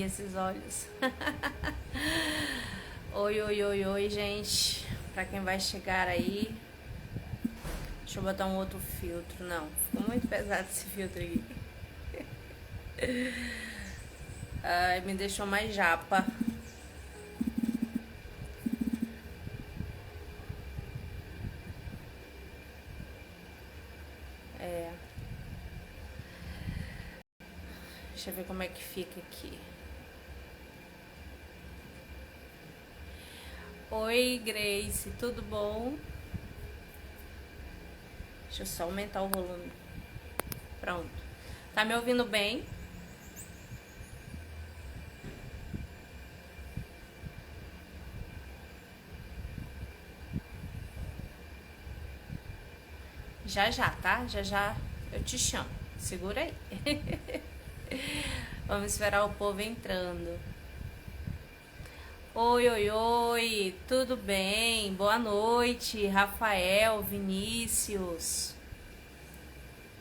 aqui esses olhos. Oi, oi, oi, oi, gente. Pra quem vai chegar aí. Deixa eu botar um outro filtro. Não, ficou muito pesado esse filtro aqui. Ai, me deixou mais japa. É. Deixa eu ver como é que fica aqui. Oi, Grace, tudo bom? Deixa eu só aumentar o volume. Pronto. Tá me ouvindo bem? Já já, tá? Já já eu te chamo. Segura aí. Vamos esperar o povo entrando. Oi, oi, oi, tudo bem? Boa noite, Rafael, Vinícius.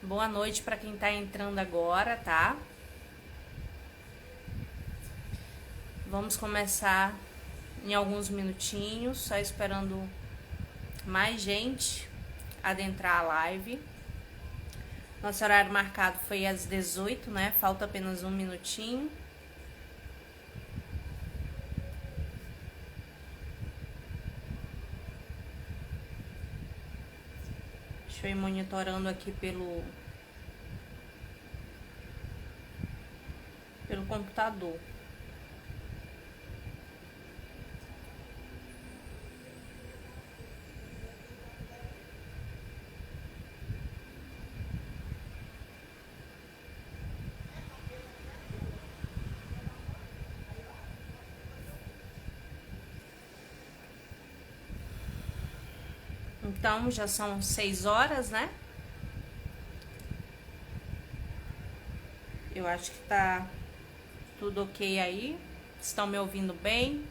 Boa noite para quem tá entrando agora, tá? Vamos começar em alguns minutinhos, só esperando mais gente adentrar a live. Nosso horário marcado foi às 18, né? Falta apenas um minutinho. Deixa eu ir monitorando aqui pelo computador. Então, já são 6 horas, né? Eu acho que tá tudo ok aí. Estão me ouvindo bem?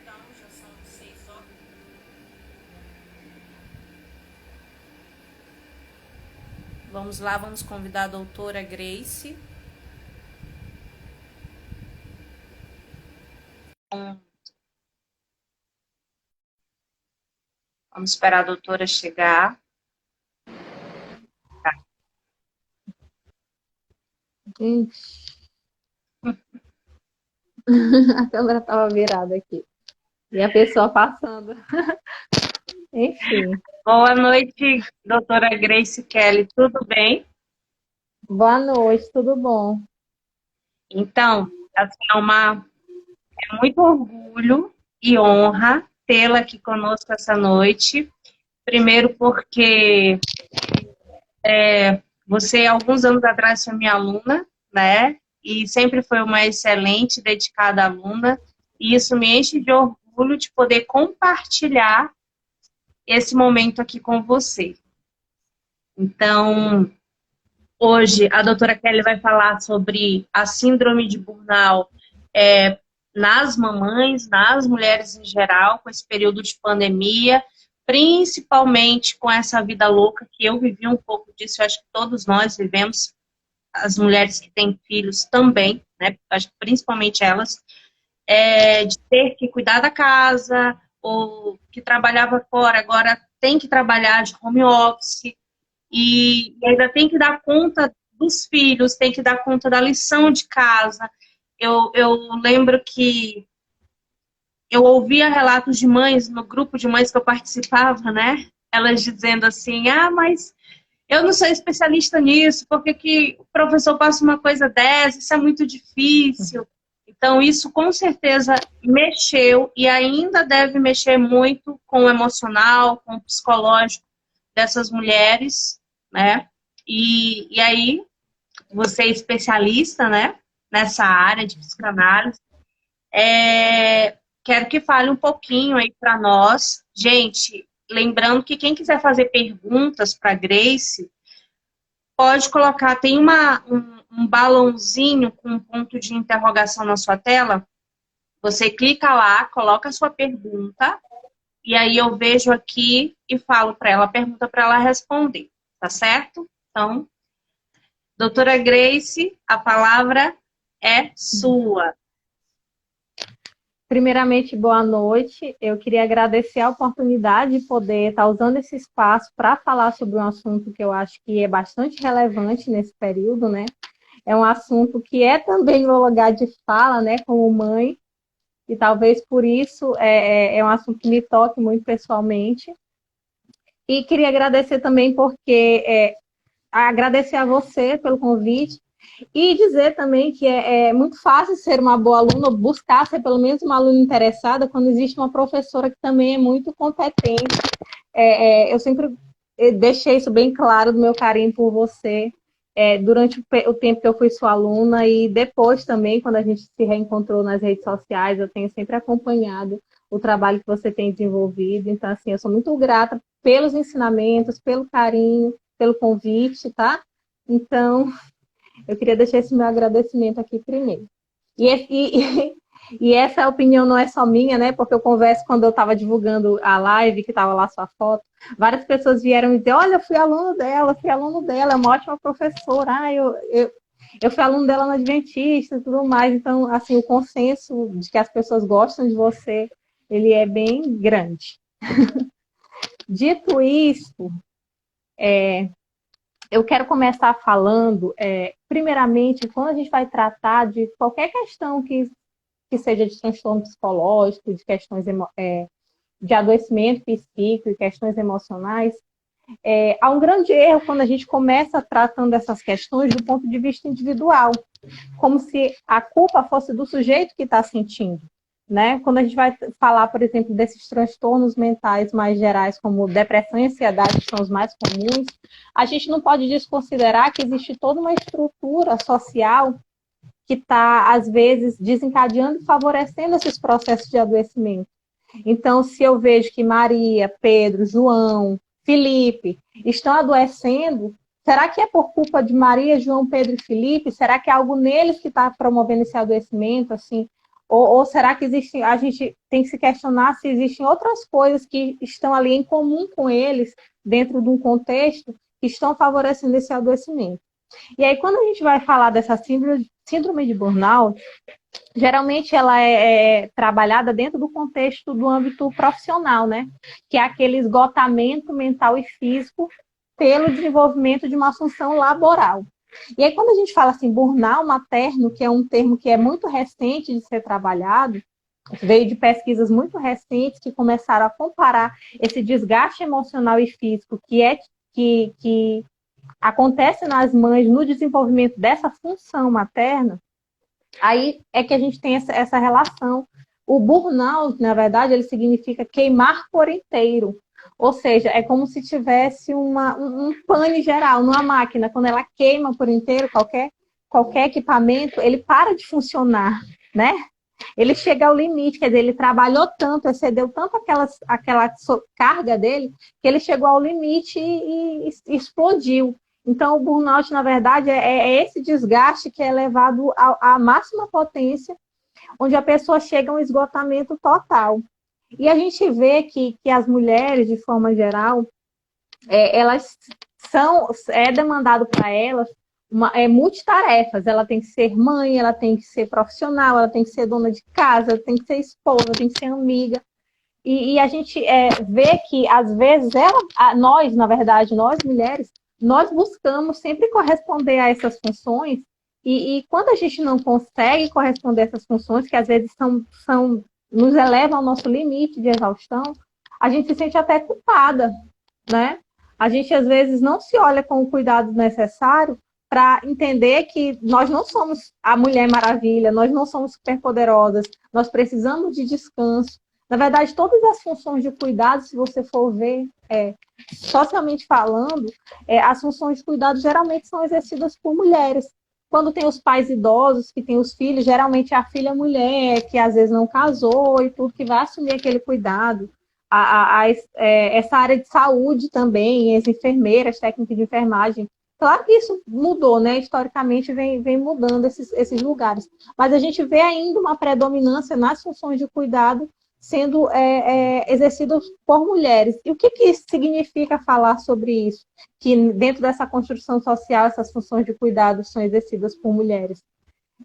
Então, já são 6 horas. Vamos lá, vamos convidar a doutora Grace. Vamos esperar a doutora chegar. A câmera estava virada aqui. E a pessoa passando. Enfim. Boa noite, doutora Grace Kelly, tudo bem? Boa noite, tudo bom? Então, assim, é muito orgulho e honra tê-la aqui conosco essa noite. Primeiro porque você, alguns anos atrás, foi minha aluna, né? E sempre foi uma excelente, dedicada aluna. E isso me enche de orgulho de poder compartilhar esse momento aqui com você. Então, hoje a doutora Kelly vai falar sobre a síndrome de burnout nas mamães, nas mulheres em geral, com esse período de pandemia, principalmente com essa vida louca que eu vivi um pouco disso, eu acho que todos nós vivemos, as mulheres que têm filhos também, né? Acho que principalmente elas, de ter que cuidar da casa, ou que trabalhava fora, agora tem que trabalhar de home office, e ainda tem que dar conta dos filhos, tem que dar conta da lição de casa. Eu lembro que eu ouvia relatos de mães, no grupo de mães que eu participava, né? Elas dizendo assim, mas eu não sou especialista nisso, porque que o professor passa uma coisa dessa, isso é muito difícil. Então, isso com certeza mexeu e ainda deve mexer muito com o emocional, com o psicológico dessas mulheres, né? E aí, você é especialista, né? Nessa área de psicanálise. Quero que fale um pouquinho aí para nós. Gente, lembrando que quem quiser fazer perguntas para Grace, pode colocar, tem um balãozinho com um ponto de interrogação na sua tela. Você clica lá, coloca a sua pergunta, e aí eu vejo aqui e falo para ela, pergunta para ela responder, tá certo? Então, doutora Grace, a palavra é sua. Primeiramente, boa noite. Eu queria agradecer a oportunidade de poder estar usando esse espaço para falar sobre um assunto que eu acho que é bastante relevante nesse período, né? É um assunto que é também meu lugar de fala, né, como mãe, e talvez por isso é um assunto que me toque muito pessoalmente. E queria agradecer também agradecer a você pelo convite e dizer também que é muito fácil ser uma boa aluna, buscar ser pelo menos uma aluna interessada quando existe uma professora que também é muito competente. Eu sempre deixei isso bem claro do meu carinho por você durante o tempo que eu fui sua aluna e depois também, quando a gente se reencontrou nas redes sociais, eu tenho sempre acompanhado o trabalho que você tem desenvolvido. Então, assim, eu sou muito grata pelos ensinamentos, pelo carinho, pelo convite, tá? Então, eu queria deixar esse meu agradecimento aqui primeiro. E essa opinião não é só minha, né? Porque eu converso quando eu estava divulgando a live, que estava lá sua foto, várias pessoas vieram me dizer, olha, eu fui aluno dela, é uma ótima professora, eu fui aluno dela na Adventista e tudo mais. Então, assim, o consenso de que as pessoas gostam de você, ele é bem grande. Dito isso, eu quero começar falando, primeiramente, quando a gente vai tratar de qualquer questão que seja de transtorno psicológico, de questões de adoecimento psíquico e questões emocionais, há um grande erro quando a gente começa tratando dessas questões do ponto de vista individual, como se a culpa fosse do sujeito que está sentindo. Né? Quando a gente vai falar, por exemplo, desses transtornos mentais mais gerais, como depressão e ansiedade, que são os mais comuns, a gente não pode desconsiderar que existe toda uma estrutura social que está, às vezes, desencadeando e favorecendo esses processos de adoecimento. Então, se eu vejo que Maria, Pedro, João, Felipe estão adoecendo, será que é por culpa de Maria, João, Pedro e Felipe? Será que é algo neles que está promovendo esse adoecimento, assim? Ou será que a gente tem que se questionar se existem outras coisas que estão ali em comum com eles, dentro de um contexto, que estão favorecendo esse adoecimento? E aí, quando a gente vai falar dessa síndrome de burnout, geralmente ela é trabalhada dentro do contexto do âmbito profissional, né? Que é aquele esgotamento mental e físico pelo desenvolvimento de uma função laboral. E aí, quando a gente fala assim, burnout materno, que é um termo que é muito recente de ser trabalhado, veio de pesquisas muito recentes que começaram a comparar esse desgaste emocional e físico que acontece nas mães no desenvolvimento dessa função materna, aí é que a gente tem essa relação. O burnout, na verdade, ele significa queimar por inteiro. Ou seja, é como se tivesse um pane geral numa máquina. Quando ela queima por inteiro qualquer equipamento, ele para de funcionar, né? Ele chega ao limite, quer dizer, ele trabalhou tanto, excedeu tanto aquela carga dele, que ele chegou ao limite e explodiu. Então, o burnout, na verdade, é esse desgaste que é levado à máxima potência, onde a pessoa chega a um esgotamento total. E a gente vê que as mulheres, de forma geral, elas é demandado para elas multitarefas. Ela tem que ser mãe, ela tem que ser profissional, ela tem que ser dona de casa, ela tem que ser esposa, tem que ser amiga. E a gente vê que, às vezes, nós, na verdade, nós mulheres, nós buscamos sempre corresponder a essas funções, e quando a gente não consegue corresponder a essas funções, que às vezes nos elevam ao nosso limite de exaustão, a gente se sente até culpada, né? A gente, às vezes, não se olha com o cuidado necessário para entender que nós não somos a Mulher Maravilha, nós não somos superpoderosas, nós precisamos de descanso. Na verdade, todas as funções de cuidado, se você for ver, socialmente falando, as funções de cuidado geralmente são exercidas por mulheres. Quando tem os pais idosos, que tem os filhos, geralmente é a filha mulher, que às vezes não casou e tudo, que vai assumir aquele cuidado. Essa área de saúde também, as enfermeiras, técnicas de enfermagem, Claro que isso mudou, né? Historicamente vem mudando esses lugares. Mas a gente vê ainda uma predominância nas funções de cuidado sendo exercidas por mulheres. E o que isso significa falar sobre isso? Que dentro dessa construção social, essas funções de cuidado são exercidas por mulheres.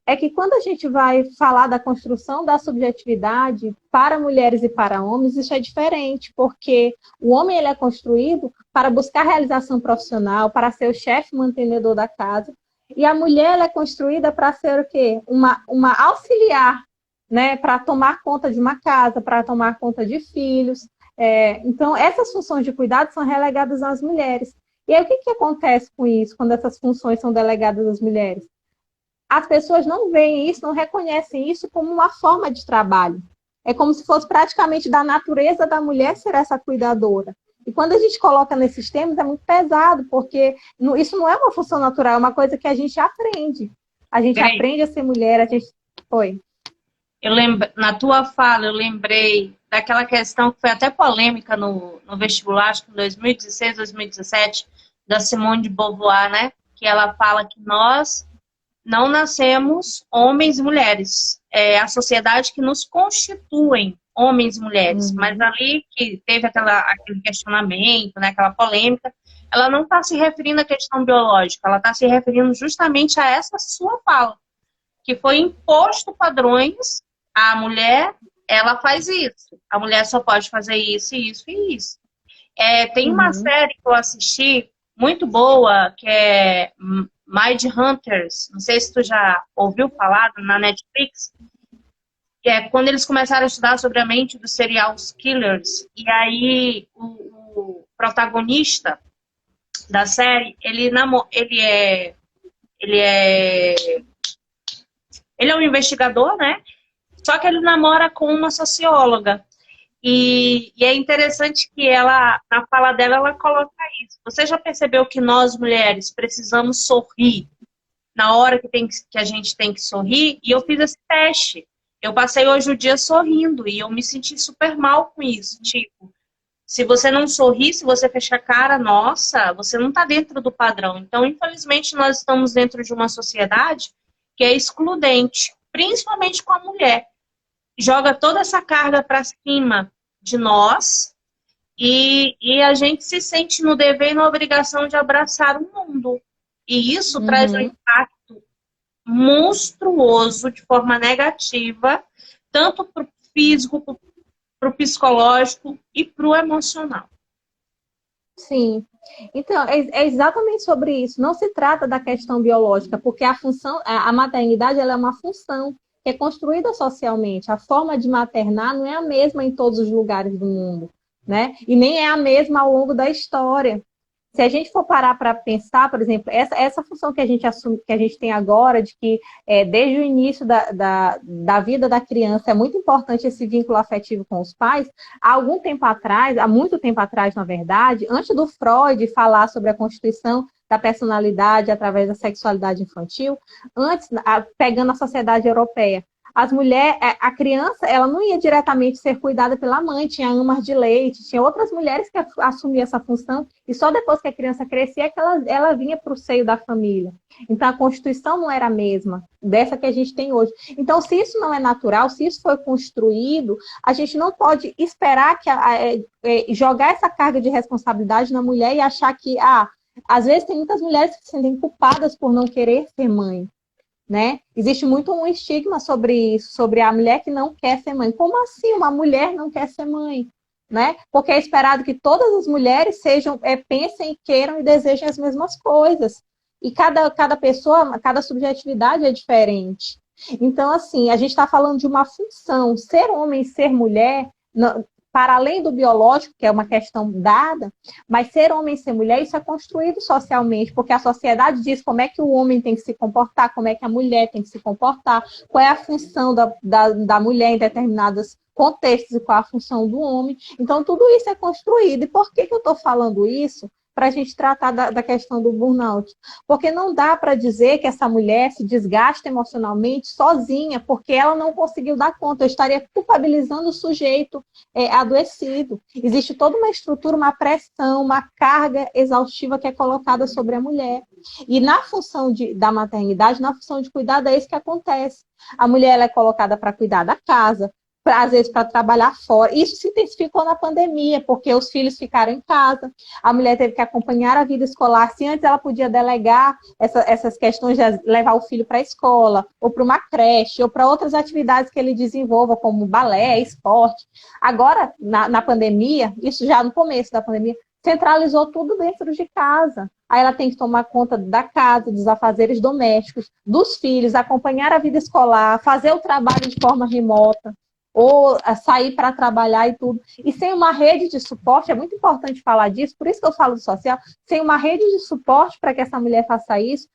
É que quando a gente vai falar da construção da subjetividade para mulheres e para homens, isso é diferente, porque o homem ele é construído para buscar realização profissional, para ser o chefe mantenedor da casa, e a mulher ela é construída para ser o quê? Uma auxiliar, né? Para tomar conta de uma casa, para tomar conta de filhos. Então, essas funções de cuidado são relegadas às mulheres. E aí, o que acontece com isso, quando essas funções são delegadas às mulheres? As pessoas não veem isso, não reconhecem isso como uma forma de trabalho. É como se fosse praticamente da natureza da mulher ser essa cuidadora. E quando a gente coloca nesses termos, é muito pesado, porque isso não é uma função natural, é uma coisa que a gente aprende. A gente aprende a ser mulher, a gente... Oi. Na tua fala, eu lembrei daquela questão que foi até polêmica no vestibular, acho que em 2016, 2017, da Simone de Beauvoir, né? Que ela fala que nós não nascemos homens e mulheres. É a sociedade que nos constituem homens e mulheres. Mas ali que teve aquele questionamento, né, aquela polêmica, ela não está se referindo à questão biológica, ela está se referindo justamente a essa sua fala, que foi imposto padrões, a mulher, ela faz isso, a mulher só pode fazer isso, isso e isso. Tem uma série que eu assisti, muito boa, que é Mindhunters, não sei se tu já ouviu falar, na Netflix, que é quando eles começaram a estudar sobre a mente dos serial killers, e aí o protagonista da série, ele é um investigador, né? Só que ele namora com uma socióloga. E é interessante que ela, na fala dela, ela coloca isso. Você já percebeu que nós, mulheres, precisamos sorrir na hora que a gente tem que sorrir? E eu fiz esse teste. Eu passei hoje o dia sorrindo e eu me senti super mal com isso. Tipo, se você não sorrir, se você fechar a cara, nossa, você não está dentro do padrão. Então, infelizmente, nós estamos dentro de uma sociedade que é excludente, principalmente com a mulher. Joga toda essa carga para cima de nós e a gente se sente no dever e na obrigação de abraçar o mundo. E isso traz um impacto monstruoso de forma negativa, tanto para o físico, para o psicológico e para o emocional. Sim. Então, é exatamente sobre isso. Não se trata da questão biológica, porque a maternidade ela é uma função que é construída socialmente. A forma de maternar não é a mesma em todos os lugares do mundo, né? E nem é a mesma ao longo da história. Se a gente for parar para pensar, por exemplo, essa função que a gente assume, que a gente tem agora, de que desde o início da vida da criança é muito importante esse vínculo afetivo com os pais, há muito tempo atrás, na verdade, antes do Freud falar sobre a constituição da personalidade através da sexualidade infantil, antes, pegando a sociedade europeia, a criança, ela não ia diretamente ser cuidada pela mãe, tinha amas de leite, tinha outras mulheres que assumiam essa função, e só depois que a criança crescia é que ela vinha para o seio da família. Então, a Constituição não era a mesma dessa que a gente tem hoje. Então, se isso não é natural, se isso foi construído, a gente não pode esperar jogar essa carga de responsabilidade na mulher e achar que, às vezes tem muitas mulheres que se sentem culpadas por não querer ser mãe. Né? Existe muito um estigma sobre isso, sobre a mulher que não quer ser mãe. Como assim uma mulher não quer ser mãe? Né? Porque é esperado que todas as mulheres pensem, queiram e desejem as mesmas coisas. E cada pessoa, cada subjetividade é diferente. Então, assim, a gente está falando de uma função. Ser homem e ser mulher, para além do biológico, que é uma questão dada, mas ser homem e ser mulher, isso é construído socialmente, porque a sociedade diz como é que o homem tem que se comportar, como é que a mulher tem que se comportar, qual é a função da mulher em determinados contextos e qual é a função do homem. Então, tudo isso é construído. E por que eu estou falando isso? para a gente tratar da questão do burnout. Porque não dá para dizer que essa mulher se desgasta emocionalmente sozinha, porque ela não conseguiu dar conta. Eu estaria culpabilizando o sujeito adoecido. Existe toda uma estrutura, uma pressão, uma carga exaustiva que é colocada sobre a mulher. E na função da maternidade, na função de cuidado, é isso que acontece. A mulher ela é colocada para cuidar da casa, às vezes para trabalhar fora. Isso se intensificou na pandemia, porque os filhos ficaram em casa, a mulher teve que acompanhar a vida escolar. Se antes ela podia delegar essas questões de levar o filho para a escola, ou para uma creche, ou para outras atividades que ele desenvolva, como balé, esporte. Agora, na pandemia, isso já no começo da pandemia, centralizou tudo dentro de casa. Aí ela tem que tomar conta da casa, dos afazeres domésticos, dos filhos, acompanhar a vida escolar, fazer o trabalho de forma remota, ou sair para trabalhar e tudo. E sem uma rede de suporte, é muito importante falar disso, por isso que eu falo do social, sem uma rede de suporte para que essa mulher faça isso,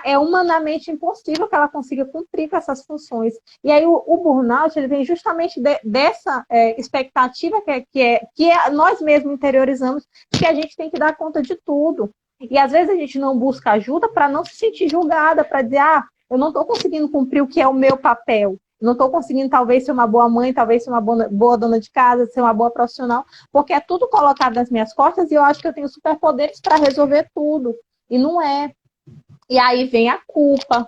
é humanamente impossível que ela consiga cumprir com essas funções. E aí o burnout, ele vem justamente dessa expectativa que nós mesmos interiorizamos, que a gente tem que dar conta de tudo. E às vezes a gente não busca ajuda para não se sentir julgada, para dizer, eu não estou conseguindo cumprir o que é o meu papel. Não estou conseguindo, talvez, ser uma boa mãe, talvez ser uma boa dona de casa, ser uma boa profissional, porque é tudo colocado nas minhas costas e eu acho que eu tenho superpoderes para resolver tudo. E não é. E aí vem a culpa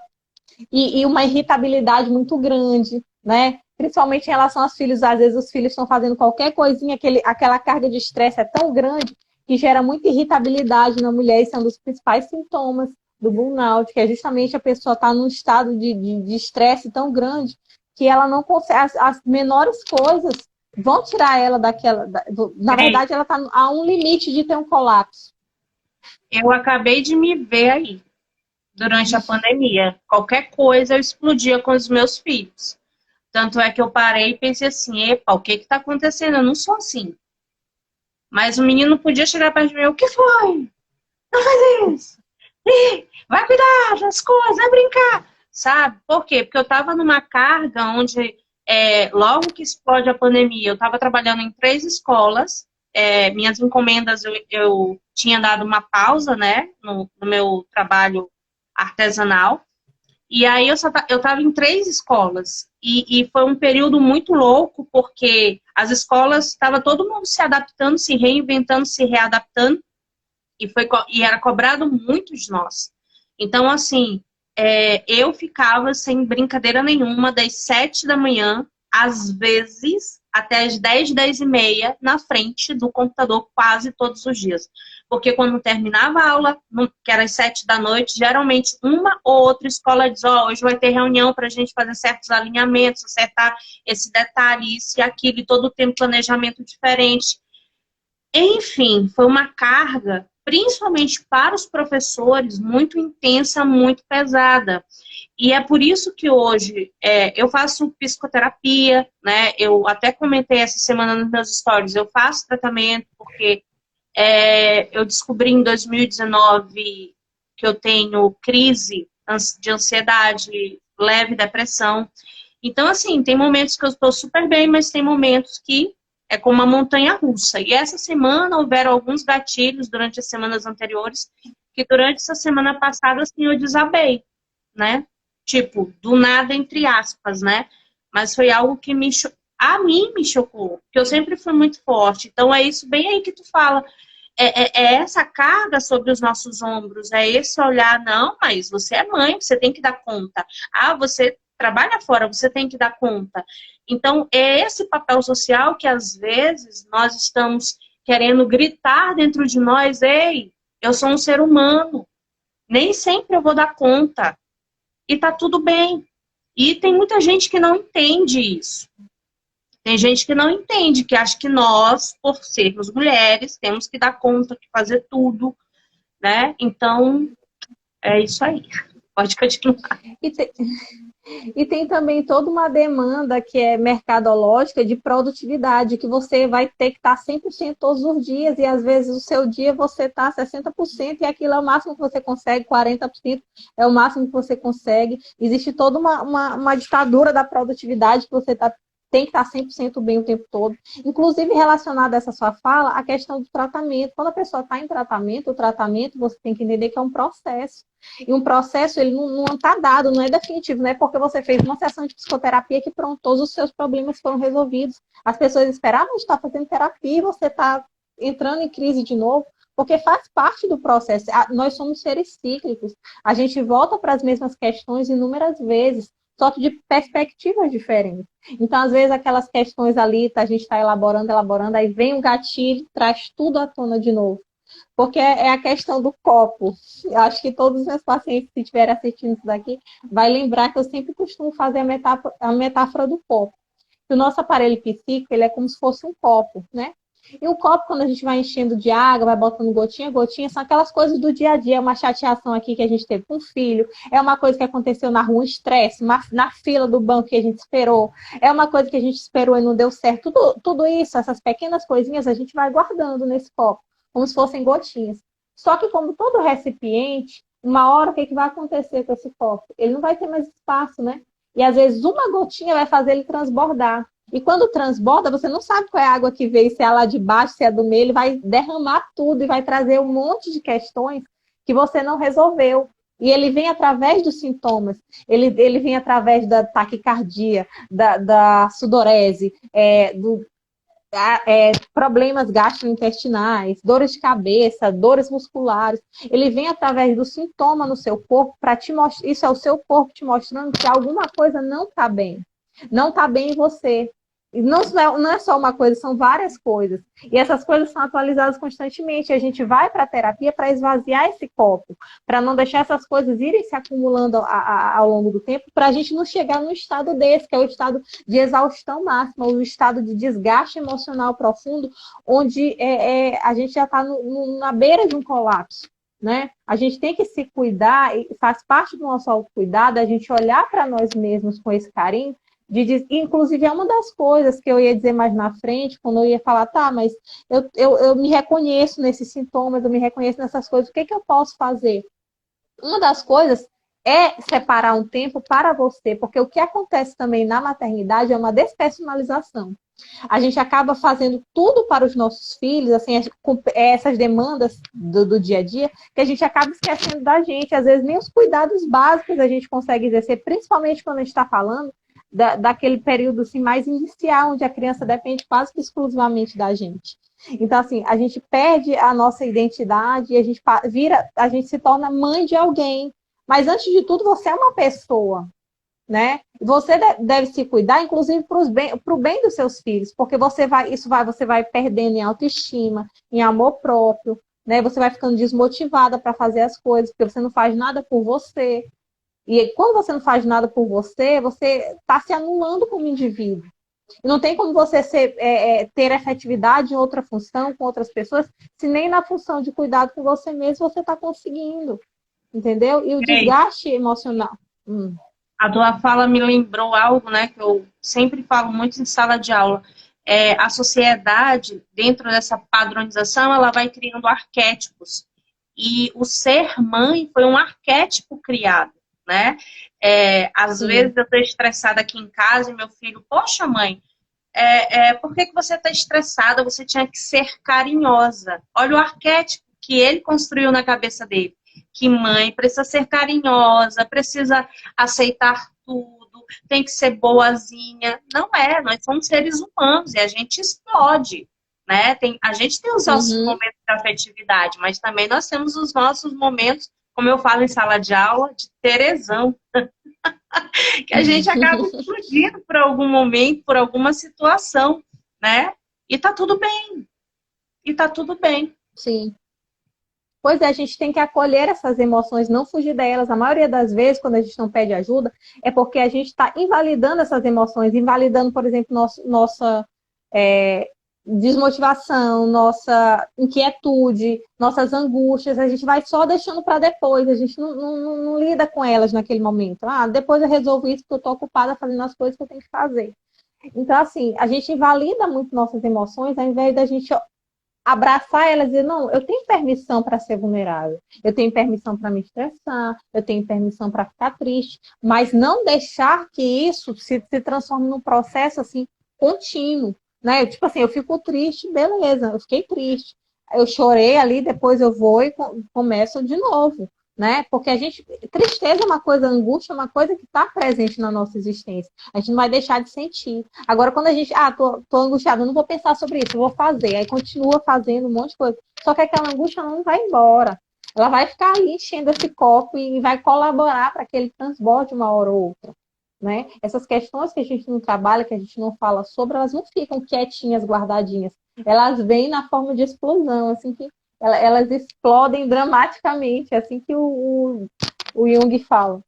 e uma irritabilidade muito grande, né? Principalmente em relação aos filhos. Às vezes os filhos estão fazendo qualquer coisinha, aquela carga de estresse é tão grande que gera muita irritabilidade na mulher, e são dos principais sintomas do burnout, que é justamente a pessoa estar num estado de estresse tão grande que ela não consegue, as menores coisas vão tirar ela daquela... Na verdade, ela está a um limite de ter um colapso. Eu acabei de me ver aí, durante a pandemia. Qualquer coisa eu explodia com os meus filhos. Tanto é que eu parei e pensei assim, epa, o que está acontecendo? Eu não sou assim. Mas o menino podia chegar perto de mim, o que foi? Não faz isso! Vai cuidar das coisas, vai brincar! Sabe? Por quê? Porque eu estava numa carga onde, logo que explode a pandemia, eu estava trabalhando em 3 escolas, minhas encomendas eu tinha dado uma pausa, né, no meu trabalho artesanal, e aí eu estava em 3 escolas, e foi um período muito louco, porque as escolas, estava todo mundo se adaptando, se reinventando, se readaptando, e era cobrado muito de nós. Então, assim, eu ficava sem brincadeira nenhuma, das 7 da manhã, às vezes, até as 10, 10 e meia, na frente do computador, quase todos os dias. Porque quando terminava a aula, que era às 7 da noite, geralmente uma ou outra escola diz, hoje vai ter reunião para a gente fazer certos alinhamentos, acertar esse detalhe, isso e aquilo, e todo o tempo planejamento diferente. Enfim, foi uma carga, principalmente para os professores, muito intensa, muito pesada. E é por isso que hoje eu faço psicoterapia, né? Eu até comentei essa semana nos meus stories, eu faço tratamento porque eu descobri em 2019 que eu tenho crise de ansiedade, leve depressão. Então, assim, tem momentos que eu estou super bem, mas tem momentos que é como uma montanha-russa. E essa semana houveram alguns gatilhos durante as semanas anteriores, que durante essa semana passada, assim, eu desabei, né? Tipo, do nada, entre aspas, né? Mas foi algo que a mim me chocou, porque eu sempre fui muito forte. Então é isso bem aí que tu fala. É essa carga sobre os nossos ombros, é esse olhar, não, mas você é mãe, você tem que dar conta. Você trabalha fora, você tem que dar conta. Então, é esse papel social que, às vezes, nós estamos querendo gritar dentro de nós, ei, eu sou um ser humano, nem sempre eu vou dar conta. E tá tudo bem. E tem muita gente que não entende isso. Tem gente que não entende, que acha que nós, por sermos mulheres, temos que dar conta de fazer tudo, né? Então, é isso aí. Pode continuar. E tem também toda uma demanda que é mercadológica de produtividade, que você vai ter que estar 100% todos os dias, e às vezes o seu dia você está 60%, e aquilo é o máximo que você consegue, 40% é o máximo que você consegue. Existe toda uma ditadura da produtividade que você está tem que estar 100% bem o tempo todo. Inclusive, relacionado a essa sua fala, a questão do tratamento. Quando a pessoa está em tratamento, o tratamento, você tem que entender que é um processo. E um processo, ele não está dado, não é definitivo, não é porque você fez uma sessão de psicoterapia que pronto, todos os seus problemas foram resolvidos. As pessoas esperavam estar fazendo terapia e você está entrando em crise de novo, porque faz parte do processo. Nós somos seres cíclicos. A gente volta para as mesmas questões inúmeras vezes, só que de perspectivas diferentes. Então, às vezes, aquelas questões ali, a gente está elaborando, aí vem um gatilho, traz tudo à tona de novo. Porque é a questão do copo. Eu acho que todos os meus pacientes, se estiverem assistindo isso daqui, vai lembrar que eu sempre costumo fazer a metáfora do copo. O nosso aparelho psíquico, ele é como se fosse um copo, né? E o copo, quando a gente vai enchendo de água, vai botando gotinha, gotinha, são aquelas coisas do dia a dia, uma chateação aqui que a gente teve com o filho, é uma coisa que aconteceu na rua, um estresse, na fila do banco que a gente esperou, é uma coisa que a gente esperou e não deu certo. Tudo isso, essas pequenas coisinhas, a gente vai guardando nesse copo, como se fossem gotinhas. Só que como todo recipiente, uma hora o que vai acontecer com esse copo? Ele não vai ter mais espaço, né? E às vezes uma gotinha vai fazer ele transbordar. E quando transborda, você não sabe qual é a água que veio, se é lá de baixo, se é do meio, ele vai derramar tudo e vai trazer um monte de questões que você não resolveu. E ele vem através dos sintomas, ele vem através da taquicardia, da sudorese, problemas gastrointestinais, dores de cabeça, dores musculares. Ele vem através do sintoma no seu corpo para te mostrar. Isso é o seu corpo te mostrando que alguma coisa não está bem. Não está bem em você. E não é só uma coisa, são várias coisas. E essas coisas são atualizadas constantemente. A gente vai para a terapia para esvaziar esse copo, para não deixar essas coisas irem se acumulando ao longo do tempo, para a gente não chegar num estado desse, que é o estado de exaustão máxima, o estado de desgaste emocional profundo, onde a gente já está na beira de um colapso. Né? A gente tem que se cuidar, e faz parte do nosso autocuidado, a gente olhar para nós mesmos com esse carinho. Inclusive, é uma das coisas que eu ia dizer mais na frente, quando eu ia falar, tá, mas eu me reconheço nesses sintomas, eu me reconheço nessas coisas, o que eu posso fazer? Uma das coisas é separar um tempo para você, porque o que acontece também na maternidade é uma despersonalização. A gente acaba fazendo tudo para os nossos filhos, assim, essas demandas do dia a dia, que a gente acaba esquecendo da gente. Às vezes nem os cuidados básicos a gente consegue exercer, principalmente quando a gente está falando daquele período assim, mais inicial, onde a criança depende quase que exclusivamente da gente. Então, assim, a gente perde a nossa identidade e a gente se torna mãe de alguém. Mas, antes de tudo, você é uma pessoa, né? Você deve se cuidar, inclusive, para o bem dos seus filhos, porque você vai perdendo em autoestima, em amor próprio, né? Você vai ficando desmotivada para fazer as coisas, porque você não faz nada por você. E quando você não faz nada por você, você está se anulando como indivíduo. E não tem como você ter efetividade em outra função, com outras pessoas, se nem na função de cuidado com você mesmo você está conseguindo. Entendeu? E o desgaste emocional. A tua fala me lembrou algo, né, que eu sempre falo muito em sala de aula. A sociedade, dentro dessa padronização, ela vai criando arquétipos. E o ser mãe foi um arquétipo criado. Né? Às vezes eu estou estressada aqui em casa e meu filho, poxa mãe, por que você está estressada? Você tinha que ser carinhosa. Olha o arquétipo que ele construiu na cabeça dele. Que mãe precisa ser carinhosa, precisa aceitar tudo, tem que ser boazinha. Não nós somos seres humanos e a gente explode. Né? A gente tem os nossos momentos de afetividade, mas também nós temos os nossos momentos, como eu falo em sala de aula, de terezão. Que a gente acaba explodindo por algum momento, por alguma situação, né? E tá tudo bem. Sim. Pois é, a gente tem que acolher essas emoções, não fugir delas. A maioria das vezes, quando a gente não pede ajuda, é porque a gente está invalidando essas emoções, invalidando, por exemplo, nossa desmotivação, nossa inquietude, nossas angústias, a gente vai só deixando para depois, a gente não lida com elas naquele momento. Depois eu resolvo isso porque eu estou ocupada fazendo as coisas que eu tenho que fazer. Então, assim, a gente invalida muito nossas emoções, ao invés da gente abraçar elas e dizer, não, eu tenho permissão para ser vulnerável, eu tenho permissão para me estressar, eu tenho permissão para ficar triste, mas não deixar que isso se transforme num processo, assim, contínuo, né? Tipo assim, eu fico triste, beleza, eu fiquei triste. Eu chorei ali, depois eu vou e começo de novo, né? Porque tristeza é uma coisa, angústia é uma coisa que está presente na nossa existência. A gente não vai deixar de sentir. Agora, quando a gente, tô angustiada, eu não vou pensar sobre isso, eu vou fazer. Aí continua fazendo um monte de coisa. Só que aquela angústia não vai embora. Ela vai ficar ali enchendo esse copo e vai colaborar para que ele transborde uma hora ou outra. Né? Essas questões que a gente não trabalha, que a gente não fala sobre, elas não ficam quietinhas, guardadinhas. Elas vêm na forma de explosão, assim que elas explodem dramaticamente, assim que o Jung fala.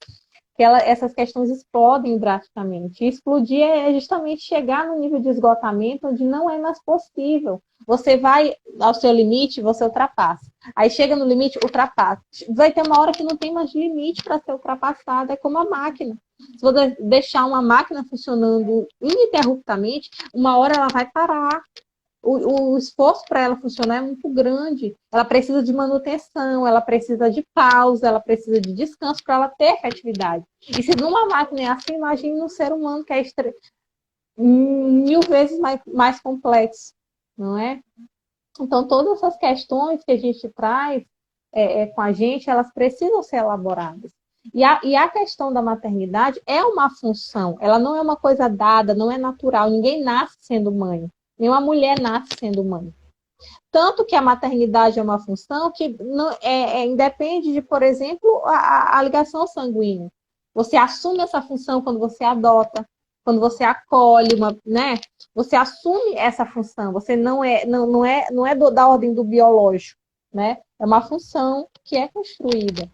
Que essas questões explodem drasticamente. E explodir é justamente chegar no nível de esgotamento onde não é mais possível. Você vai ao seu limite, você ultrapassa. Aí chega no limite, ultrapassa. Vai ter uma hora que não tem mais limite para ser ultrapassada. É como a máquina. Se você deixar uma máquina funcionando ininterruptamente, uma hora ela vai parar. O esforço para ela funcionar é muito grande. Ela precisa de manutenção, ela precisa de pausa, ela precisa de descanso para ela ter efetividade. E se numa máquina é assim, imagine no ser humano que é 1000 vezes mais complexo, não é? Então, todas essas questões que a gente traz com a gente, elas precisam ser elaboradas. E a questão da maternidade é uma função, ela não é uma coisa dada, não é natural, ninguém nasce sendo mãe. Nenhuma mulher nasce sendo mãe. Tanto que a maternidade é uma função que não, independe de, por exemplo, a ligação sanguínea. Você assume essa função quando você adota, quando você acolhe, né? Você assume essa função. Você não é da ordem do biológico, né? É uma função que é construída.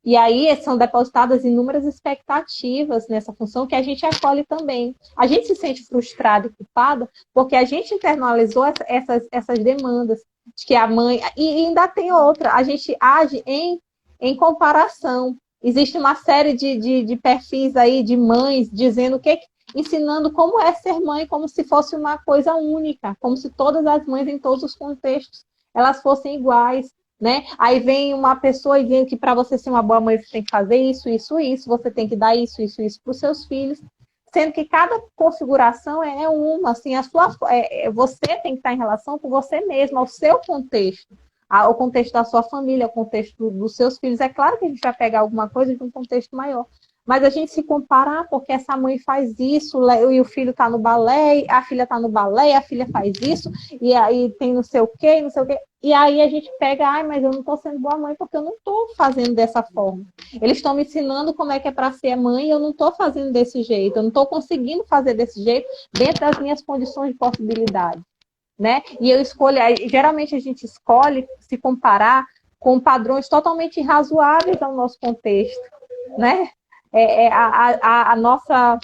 E aí são depositadas inúmeras expectativas nessa função que a gente acolhe também. A gente se sente frustrado e culpado porque a gente internalizou essas demandas de que a mãe... E ainda tem outra, a gente age em comparação. Existe uma série de perfis aí de mães dizendo ensinando como é ser mãe, como se fosse uma coisa única, como se todas as mães em todos os contextos elas fossem iguais. Né? Aí vem uma pessoa e diz que para você ser uma boa mãe você tem que fazer isso, isso, isso, você tem que dar isso, isso, isso para os seus filhos, sendo que cada configuração é uma, assim, você tem que estar em relação com você mesmo, ao seu contexto, ao contexto da sua família, ao contexto dos seus filhos. É claro que a gente vai pegar alguma coisa de um contexto maior, mas a gente se comparar porque essa mãe faz isso, e o filho está no balé, a filha está no balé, a filha faz isso, e aí tem não sei o quê, não sei o quê. E aí a gente pega, mas eu não estou sendo boa mãe porque eu não estou fazendo dessa forma. Eles estão me ensinando como é que é para ser mãe e eu não estou fazendo desse jeito, eu não estou conseguindo fazer desse jeito dentro das minhas condições de possibilidade. Né? E eu escolho, geralmente a gente escolhe se comparar com padrões totalmente razoáveis ao nosso contexto, né? A nossa,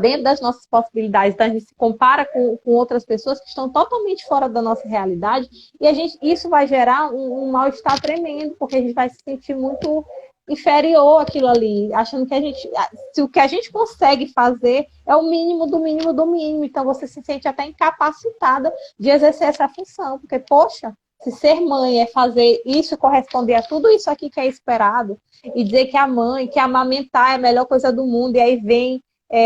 dentro das nossas possibilidades, então a gente se compara com outras pessoas que estão totalmente fora da nossa realidade e isso vai gerar um mal-estar tremendo, porque a gente vai se sentir muito inferior àquilo ali, achando que se o que a gente consegue fazer é o mínimo do mínimo do mínimo, então você se sente até incapacitada de exercer essa função, porque, poxa, se ser mãe é fazer isso, corresponder a tudo isso aqui que é esperado, e dizer que que amamentar é a melhor coisa do mundo, e aí vem,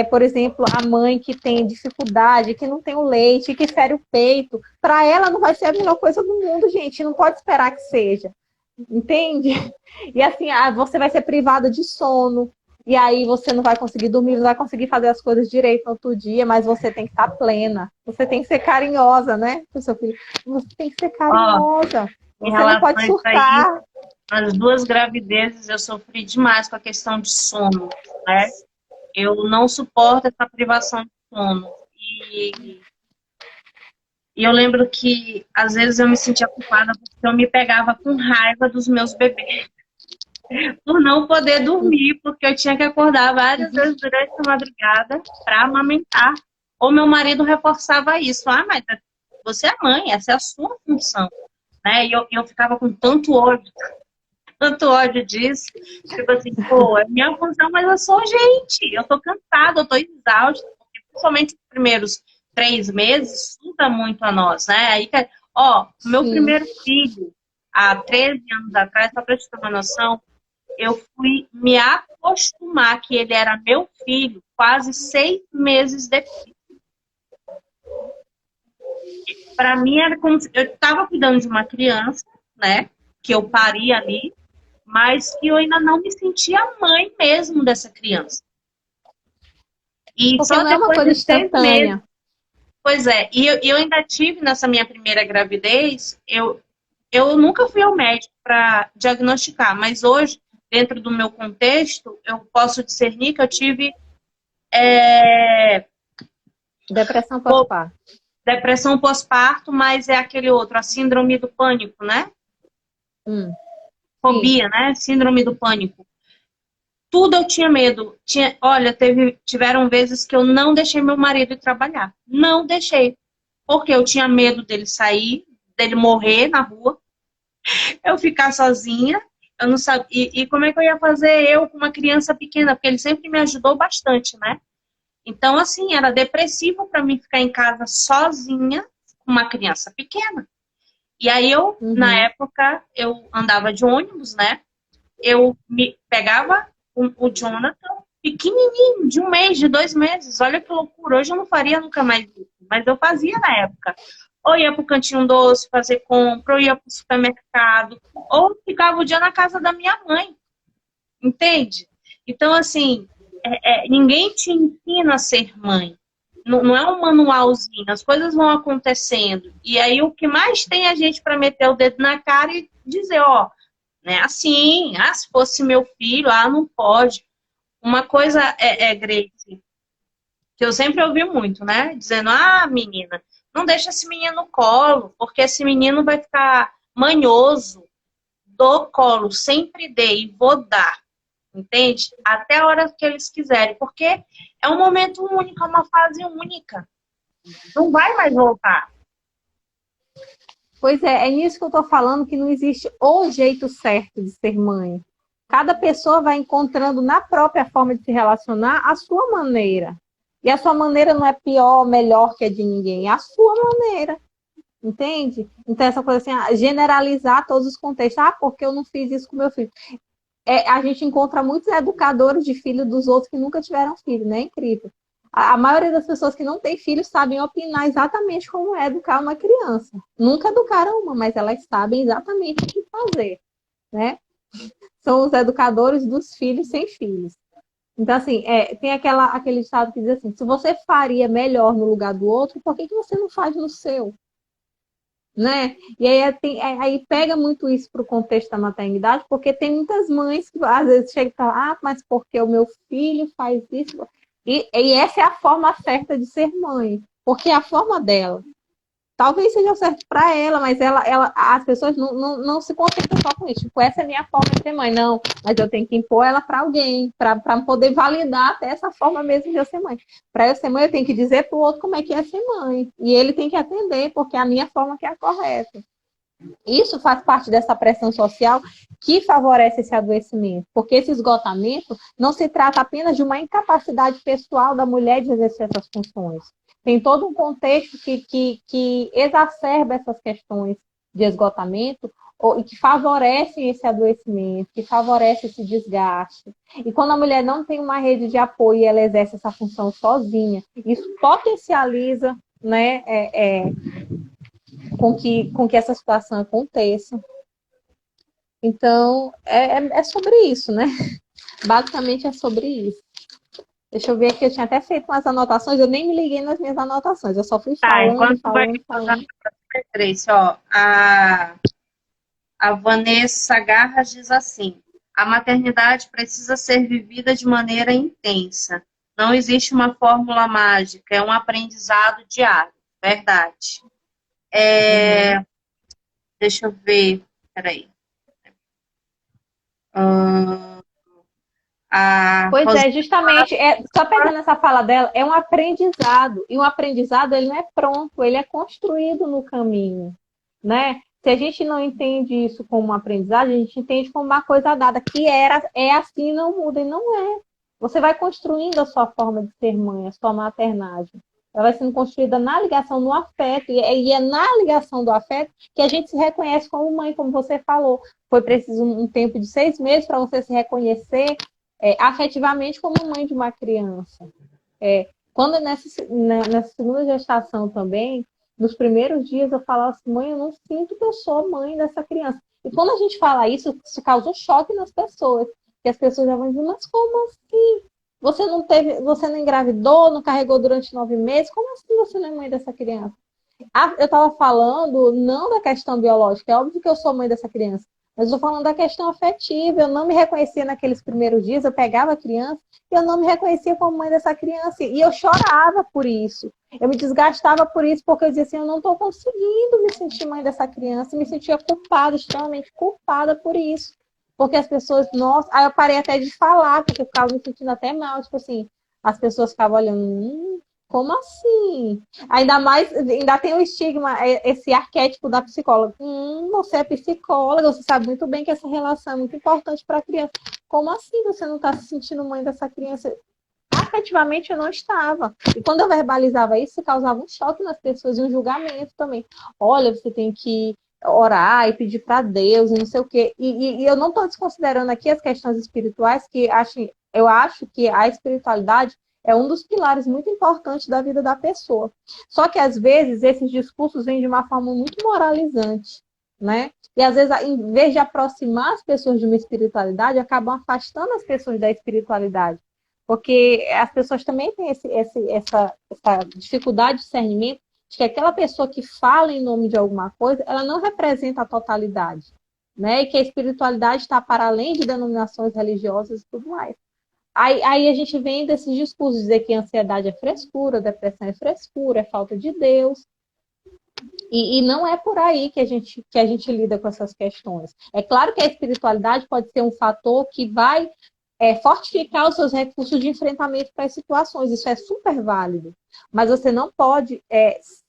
por exemplo, a mãe que tem dificuldade, que não tem o leite, que fere o peito, para ela não vai ser a melhor coisa do mundo, gente, não pode esperar que seja. Entende? E assim, você vai ser privada de sono, e aí você não vai conseguir dormir, não vai conseguir fazer as coisas direito no outro dia, mas você tem que estar plena. Você tem que ser carinhosa, né? Pro seu filho. Você tem que ser carinhosa. Você não pode surtar. Nas 2 gravidezes eu sofri demais com a questão de sono, né? Eu não suporto essa privação de sono. E eu lembro que, às vezes, eu me sentia culpada porque eu me pegava com raiva dos meus bebês. Por não poder dormir, porque eu tinha que acordar várias vezes durante a madrugada para amamentar. Ou meu marido reforçava isso. Mas você é mãe, essa é a sua função. Né? E eu ficava com tanto ódio disso. Tipo assim, pô, é minha função, mas eu sou gente. Eu tô cansada, eu tô exausta. Porque principalmente os primeiros 3 meses, suga muito a nós, né? Aí, meu primeiro filho, há 13 anos atrás, só pra te ter uma noção, eu fui me acostumar que ele era meu filho quase 6 meses depois. Para mim era como se eu estava cuidando de uma criança, né? Que eu pari ali, mas que eu ainda não me sentia mãe mesmo dessa criança. E Porque só não é uma depois coisa de 6 meses, instantânea. pois é, e eu ainda tive nessa minha primeira gravidez, eu nunca fui ao médico para diagnosticar, mas hoje, dentro do meu contexto, eu posso discernir que eu tive Depressão pós-parto. depressão pós-parto, mas é aquele outro, a síndrome do pânico, né? Sim. Fobia, né? Síndrome do pânico. Tudo eu tinha medo. Olha, tiveram vezes que eu não deixei meu marido ir trabalhar. Não deixei. Porque eu tinha medo dele sair, dele morrer na rua, eu ficar sozinha. Eu não sabia. E como é que eu ia fazer eu com uma criança pequena? Porque ele sempre me ajudou bastante, né? Então, assim, era depressivo para mim ficar em casa sozinha com uma criança pequena. E aí na Uhum. época, eu andava de ônibus, né? Eu me pegava o Jonathan, pequenininho, de 1 mês, de 2 meses. Olha que loucura. Hoje eu não faria nunca mais isso, mas eu fazia na época. Ou ia para o cantinho doce fazer compra, ou ia para o supermercado, ou ficava o dia na casa da minha mãe, entende? Então, assim, ninguém te ensina a ser mãe. Não, não é um manualzinho, as coisas vão acontecendo. E aí o que mais tem a gente para meter o dedo na cara e dizer, ó, né? Assim, se fosse meu filho, não pode. Uma coisa Grace, que eu sempre ouvi muito, né? Dizendo, menina, não deixa esse menino no colo, porque esse menino vai ficar manhoso. Do colo, sempre dei e vou dar, entende? Até a hora que eles quiserem, porque é um momento único, é uma fase única. Não vai mais voltar. Pois é nisso que eu estou falando, que não existe o jeito certo de ser mãe. Cada pessoa vai encontrando na própria forma de se relacionar a sua maneira. E a sua maneira não é pior, melhor que a de ninguém, é a sua maneira. Entende? Então, essa coisa assim, generalizar todos os contextos. Porque eu não fiz isso com meu filho. A gente encontra muitos educadores de filho dos outros que nunca tiveram filho, né? Incrível. A maioria das pessoas que não têm filhos sabem opinar exatamente como é educar uma criança. Nunca educaram uma, mas elas sabem exatamente o que fazer, né? São os educadores dos filhos sem filhos. Então, assim, tem aquele ditado que diz assim, se você faria melhor no lugar do outro, por que você não faz no seu? Né? E aí pega muito isso para o contexto da maternidade, porque tem muitas mães que às vezes chegam e falam, mas porque o meu filho faz isso? E essa é a forma certa de ser mãe, porque é a forma dela. Talvez seja certo para ela, mas as pessoas não se concentram só com isso. Tipo, essa é a minha forma de ser mãe. Não, mas eu tenho que impor ela para alguém, para poder validar até essa forma mesmo de eu ser mãe. Para eu ser mãe, eu tenho que dizer para o outro como é que é ser mãe. E ele tem que atender, porque é a minha forma que é a correta. Isso faz parte dessa pressão social que favorece esse adoecimento, porque esse esgotamento não se trata apenas de uma incapacidade pessoal da mulher de exercer essas funções. Tem todo um contexto que exacerba essas questões de esgotamento e que favorecem esse adoecimento, que favorece esse desgaste. E quando a mulher não tem uma rede de apoio e ela exerce essa função sozinha, isso potencializa, né, com que essa situação aconteça. Então, é sobre isso, né? Basicamente é sobre isso. Deixa eu ver aqui, eu tinha até feito umas anotações, eu nem me liguei nas minhas anotações, eu só fui falando, Enquanto tu vai falando, falando falando. pra Grace, ó, a Vanessa Garras diz assim: a maternidade precisa ser vivida de maneira intensa. Não existe uma fórmula mágica, é um aprendizado diário. Verdade. Deixa eu ver. Peraí. A Pois Rosana, é, justamente, só pegando essa fala dela, é um aprendizado, e um aprendizado ele não é pronto, ele é construído no caminho, né? Se a gente não entende isso como um aprendizado, a gente entende como uma coisa dada, que é assim, não muda, e não é. Você vai construindo a sua forma de ser mãe, a sua maternagem. Ela vai sendo construída na ligação, no afeto, e é na ligação do afeto que a gente se reconhece como mãe, como você falou. Foi preciso um tempo de 6 meses para você se reconhecer afetivamente como mãe de uma criança. Quando nessa segunda gestação também, nos primeiros dias eu falava assim, mãe, eu não sinto que eu sou mãe dessa criança. E quando a gente fala isso, isso causa um choque nas pessoas. Que as pessoas já vão dizer, mas como assim? Você não teve, você não engravidou, não carregou durante 9 meses? Como assim você não é mãe dessa criança? Eu estava falando não da questão biológica, é óbvio que eu sou mãe dessa criança, mas eu estou falando da questão afetiva. Eu não me reconhecia naqueles primeiros dias, eu pegava a criança e eu não me reconhecia como mãe dessa criança. E eu chorava por isso. Eu me desgastava por isso, porque eu dizia assim, eu não estou conseguindo me sentir mãe dessa criança, e me sentia culpada, extremamente culpada por isso. Porque as pessoas, nossa, aí eu parei até de falar, porque eu ficava me sentindo até mal, tipo assim, as pessoas ficavam olhando, como assim? Ainda mais, ainda tem o estigma, esse arquétipo da psicóloga. Você é psicóloga, você sabe muito bem que essa relação é muito importante para a criança. Como assim você não está se sentindo mãe dessa criança? Afetivamente eu não estava. E quando eu verbalizava isso causava um choque nas pessoas e um julgamento também. Olha, você tem que orar e pedir para Deus e não sei o quê. E eu não estou desconsiderando aqui as questões espirituais, que eu acho que a espiritualidade é um dos pilares muito importantes da vida da pessoa. Só que, às vezes, esses discursos vêm de uma forma muito moralizante, né? E, às vezes, em vez de aproximar as pessoas de uma espiritualidade, acabam afastando as pessoas da espiritualidade. Porque as pessoas também têm essa dificuldade de discernimento de que aquela pessoa que fala em nome de alguma coisa, ela não representa a totalidade, né? E que a espiritualidade está para além de denominações religiosas e tudo mais. Aí a gente vem desses discursos dizer que a ansiedade é frescura, a depressão é frescura, é falta de Deus. E não é por aí que a gente lida com essas questões. É claro que a espiritualidade pode ser um fator que vai fortificar os seus recursos de enfrentamento para as situações. Isso é super válido. Mas você não pode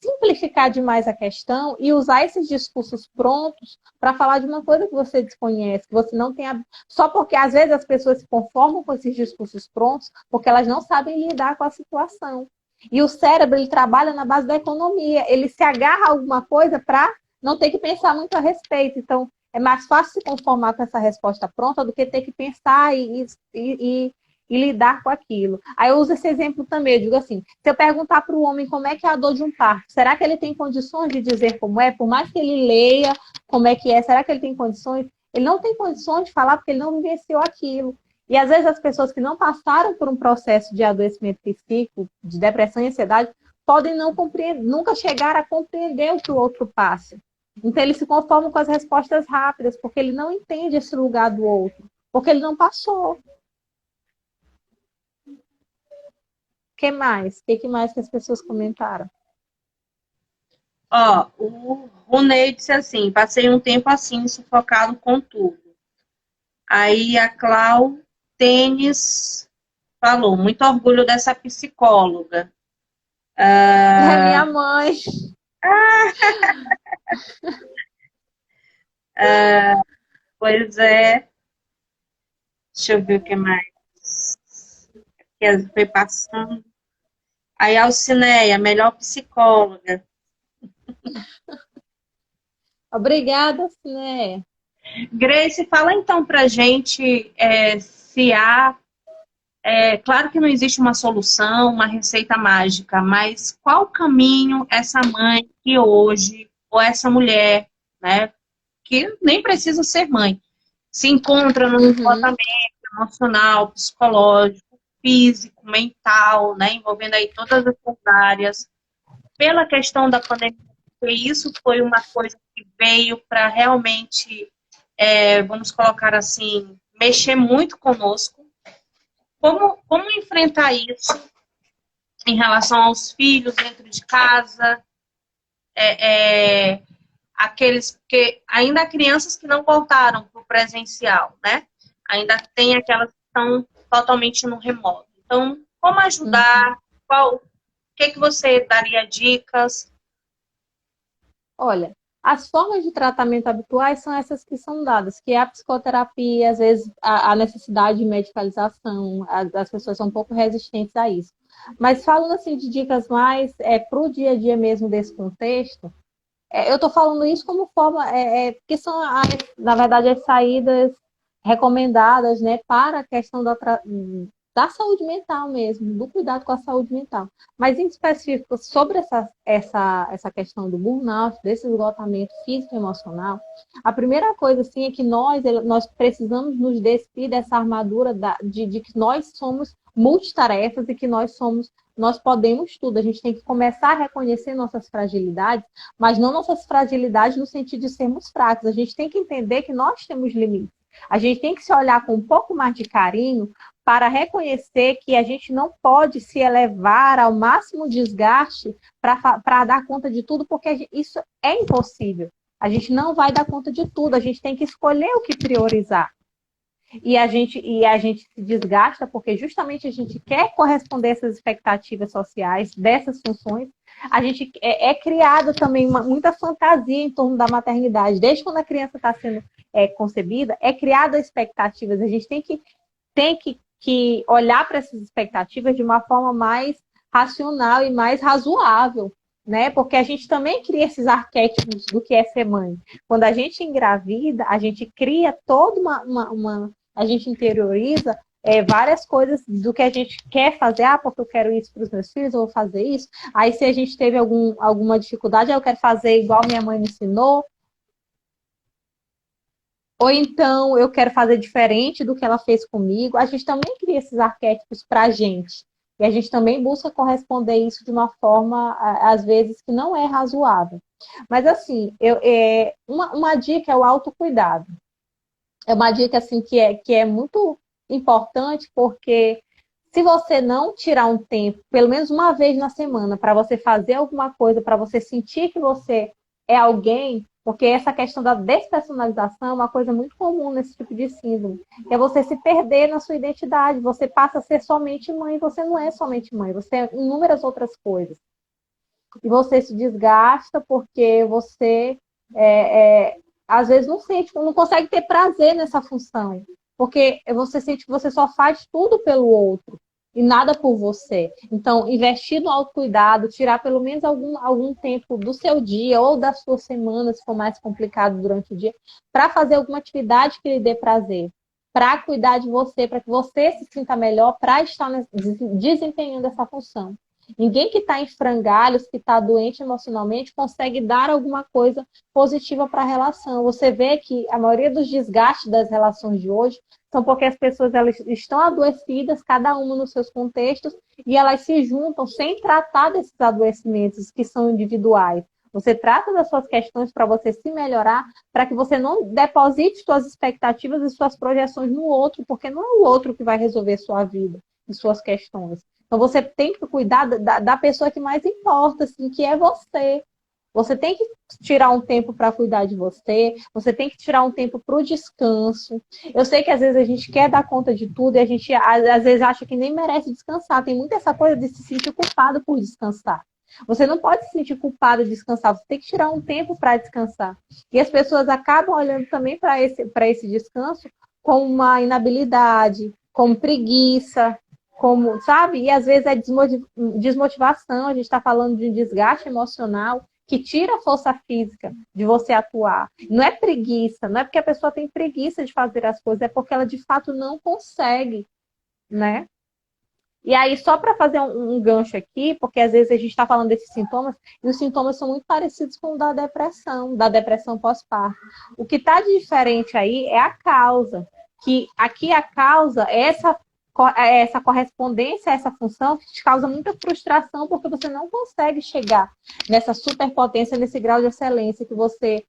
simplificar demais a questão e usar esses discursos prontos para falar de uma coisa que você desconhece, que você não tem. Só porque às vezes as pessoas se conformam com esses discursos prontos porque elas não sabem lidar com a situação. E o cérebro, ele trabalha na base da economia. Ele se agarra a alguma coisa para não ter que pensar muito a respeito. Então, é mais fácil se conformar com essa resposta pronta do que ter que pensar e lidar com aquilo. Aí eu uso esse exemplo também. Eu digo assim, se eu perguntar para o homem como é que é a dor de um parto, será que ele tem condições de dizer como é? Por mais que ele leia como é que é, será que ele tem condições? Ele não tem condições de falar porque ele não vivenciou aquilo. E às vezes as pessoas que não passaram por um processo de adoecimento psíquico, de depressão e ansiedade, podem não compreender, nunca chegar a compreender o que o outro passa. Então ele se conforma com as respostas rápidas, porque ele não entende esse lugar do outro, porque ele não passou. O que mais? O que mais que as pessoas comentaram? Ó, o Ronei disse assim, passei um tempo assim, sufocado com tudo. Aí a Clau Tênis falou, muito orgulho dessa psicóloga. É minha mãe. Pois é, deixa eu ver o que mais. Que foi passando. Aí a Alcineia, melhor psicóloga. Obrigada, Ciné. Grace, fala então pra gente se há. Claro que não existe uma solução, uma receita mágica, mas qual caminho essa mãe que hoje, ou essa mulher, né, que nem precisa ser mãe, se encontra num Uhum. esgotamento emocional, psicológico, físico, mental, né, envolvendo aí todas essas áreas, pela questão da pandemia, porque isso foi uma coisa que veio para realmente, vamos colocar assim, mexer muito conosco. Como enfrentar isso em relação aos filhos dentro de casa, aqueles, porque ainda há crianças que não voltaram para o presencial, né? Ainda tem aquelas que estão totalmente no remoto. Então, como Uhum. ajudar? O que você daria dicas? Olha, as formas de tratamento habituais são essas que são dadas, que é a psicoterapia, às vezes a necessidade de medicalização, as pessoas são um pouco resistentes a isso. Mas falando assim de dicas mais para o dia a dia mesmo desse contexto, eu estou falando isso como forma, porque são, na verdade, as saídas recomendadas, né, para a questão da saúde mental mesmo, do cuidado com a saúde mental. Mas em específico sobre essa questão do burnout, desse esgotamento físico e emocional, a primeira coisa assim é que nós precisamos nos despir dessa armadura de que nós somos multitarefas e que nós podemos tudo. A gente tem que começar a reconhecer nossas fragilidades, mas não nossas fragilidades no sentido de sermos fracos. A gente tem que entender que nós temos limites. A gente tem que se olhar com um pouco mais de carinho para reconhecer que a gente não pode se elevar ao máximo desgaste para dar conta de tudo, porque isso é impossível. A gente não vai dar conta de tudo, a gente tem que escolher o que priorizar. E a gente se desgasta porque justamente a gente quer corresponder a essas expectativas sociais, dessas funções. A gente é criada também muita fantasia em torno da maternidade. Desde quando a criança está sendo concebida, é criada expectativas. A gente tem que olhar para essas expectativas de uma forma mais racional e mais razoável, né? Porque a gente também cria esses arquétipos do que é ser mãe. Quando a gente engravida, a gente cria toda a gente interioriza várias coisas do que a gente quer fazer. Ah, porque eu quero isso para os meus filhos, eu vou fazer isso. Aí se a gente teve alguma dificuldade, eu quero fazer igual minha mãe me ensinou. Ou então eu quero fazer diferente do que ela fez comigo. A gente também cria esses arquétipos para a gente. E a gente também busca corresponder isso de uma forma, às vezes, que não é razoável. Mas, assim, uma dica é o autocuidado. É uma dica assim, que é muito importante, porque se você não tirar um tempo, pelo menos uma vez na semana, para você fazer alguma coisa, para você sentir que você é alguém, porque essa questão da despersonalização é uma coisa muito comum nesse tipo de síndrome, que é você se perder na sua identidade, você passa a ser somente mãe, você não é somente mãe, você é inúmeras outras coisas. E você se desgasta porque você às vezes não consegue ter prazer nessa função, porque você sente que você só faz tudo pelo outro e nada por você. Então, investir no autocuidado, tirar pelo menos algum tempo do seu dia ou da sua semana, se for mais complicado durante o dia, para fazer alguma atividade que lhe dê prazer, para cuidar de você, para que você se sinta melhor, para estar desempenhando essa função. Ninguém que está em frangalhos, que está doente emocionalmente, consegue dar alguma coisa positiva para a relação. Você vê que a maioria dos desgastes das relações de hoje são porque as pessoas elas estão adoecidas, cada uma nos seus contextos, e elas se juntam sem tratar desses adoecimentos que são individuais. Você trata das suas questões para você se melhorar, para que você não deposite suas expectativas e suas projeções no outro, porque não é o outro que vai resolver sua vida e suas questões. Então, você tem que cuidar da pessoa que mais importa, assim, que é você. Você tem que tirar um tempo para cuidar de você, você tem que tirar um tempo para o descanso. Eu sei que às vezes a gente quer dar conta de tudo e a gente às vezes acha que nem merece descansar. Tem muita essa coisa de se sentir culpado por descansar. Você não pode se sentir culpado de descansar, você tem que tirar um tempo para descansar. E as pessoas acabam olhando também para esse descanso como uma inabilidade, como preguiça, como, sabe? E às vezes é desmotivação, a gente está falando de um desgaste emocional que tira a força física de você atuar. Não é preguiça, não é porque a pessoa tem preguiça de fazer as coisas, é porque ela de fato não consegue, né? E aí, só para fazer um gancho aqui, porque às vezes a gente está falando desses sintomas, e os sintomas são muito parecidos com o da depressão pós-parto. O que está de diferente aí é a causa, que aqui a causa é essa correspondência a essa função que te causa muita frustração, porque você não consegue chegar nessa superpotência, nesse grau de excelência que você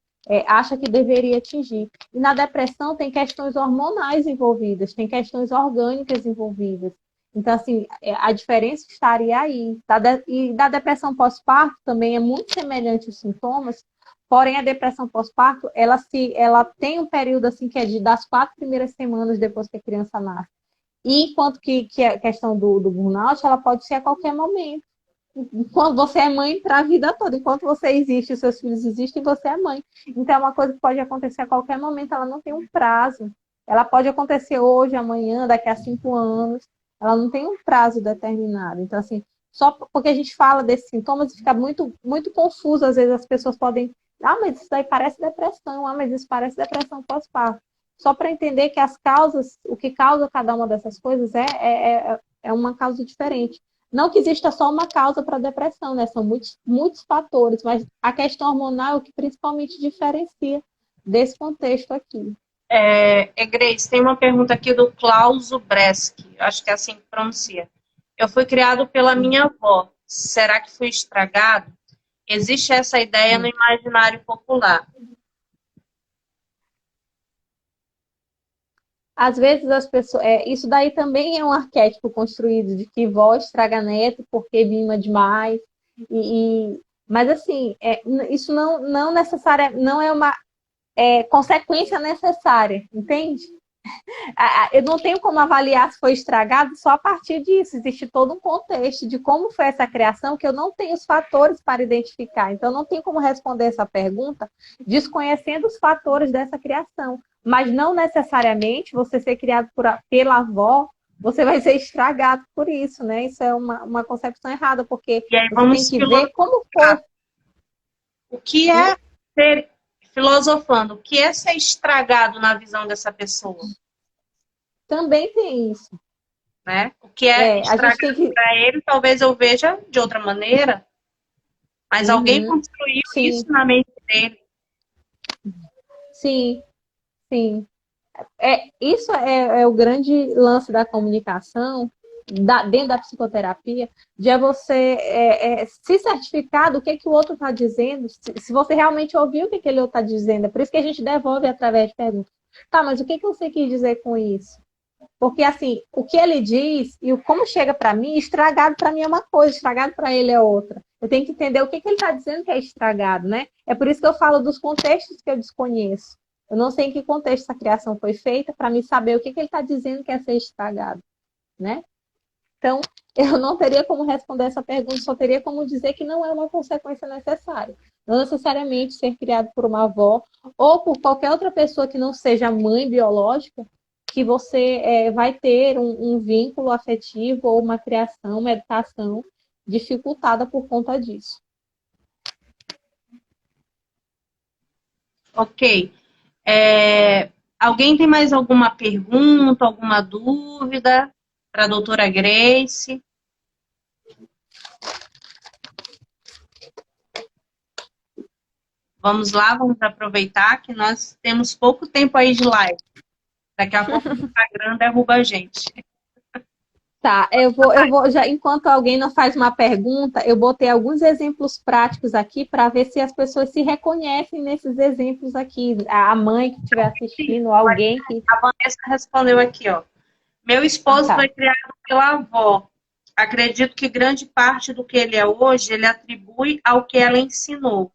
acha que deveria atingir. E na depressão tem questões hormonais envolvidas, tem questões orgânicas envolvidas. Então, assim, a diferença estaria aí. E da depressão pós-parto também é muito semelhante os sintomas, porém a depressão pós-parto, ela tem um período assim que é das 4 primeiras semanas depois que a criança nasce. E enquanto que a questão do burnout, ela pode ser a qualquer momento. Quando você é mãe para a vida toda, enquanto você existe, os seus filhos existem, você é mãe. Então, é uma coisa que pode acontecer a qualquer momento, ela não tem um prazo. Ela pode acontecer hoje, amanhã, daqui a 5 anos. Ela não tem um prazo determinado. Então, assim, só porque a gente fala desses sintomas, fica muito, muito confuso. Às vezes as pessoas podem... Ah, mas isso daí parece depressão. Ah, mas isso parece depressão pós-parto. só para entender que as causas, o que causa cada uma dessas coisas é uma causa diferente. Não que exista só uma causa para a depressão, né? São muitos fatores, mas a questão hormonal é o que principalmente diferencia desse contexto aqui. Grace, tem uma pergunta aqui do Klauso Breski, acho que é assim que pronuncia. Eu fui criado pela minha avó. Será que fui estragado? Existe essa ideia no imaginário popular. Às vezes as pessoas. Isso daí também é um arquétipo construído de que vó estraga neto porque mima demais. Mas assim, isso não necessariamente não é uma consequência necessária, entende? Eu não tenho como avaliar se foi estragado só a partir disso. Existe todo um contexto de como foi essa criação que eu não tenho os fatores para identificar. Então, não tenho como responder essa pergunta desconhecendo os fatores dessa criação. Mas não necessariamente você ser criado pela avó, você vai ser estragado por isso, né? Isso é uma concepção errada, porque você tem que ver como foi. O que é ser, filosofando, o que é ser estragado na visão dessa pessoa? Também tem isso. Né? O que é estragado para ele, talvez eu veja de outra maneira, mas alguém construiu isso na mente dele. Sim, sim. Isso é o grande lance da comunicação, dentro da psicoterapia, de você se certificar do que o outro está dizendo, se você realmente ouviu o que ele está dizendo. É por isso que a gente devolve através de perguntas. Tá, mas o que você quis dizer com isso? Porque, assim, o que ele diz e como chega para mim, estragado para mim é uma coisa, estragado para ele é outra. Eu tenho que entender o que ele está dizendo que é estragado, né? É por isso que eu falo dos contextos que eu desconheço. Eu não sei em que contexto essa criação foi feita para me saber o que ele está dizendo que é ser estragado, né? Então, eu não teria como responder essa pergunta, só teria como dizer que não é uma consequência necessária. Não necessariamente ser criado por uma avó ou por qualquer outra pessoa que não seja mãe biológica, que você vai ter um vínculo afetivo ou uma criação, uma educação dificultada por conta disso. Ok. Alguém tem mais alguma pergunta, alguma dúvida para a doutora Grace? Vamos lá, vamos aproveitar que nós temos pouco tempo aí de live. Daqui a pouco o Instagram derruba a gente. Tá, eu vou já, enquanto alguém não faz uma pergunta, eu botei alguns exemplos práticos aqui para ver se as pessoas se reconhecem nesses exemplos aqui. A mãe que estiver assistindo, alguém que. A Vanessa respondeu aqui, ó. Meu esposo foi criado pela avó. Acredito que grande parte do que ele é hoje, ele atribui ao que ela ensinou.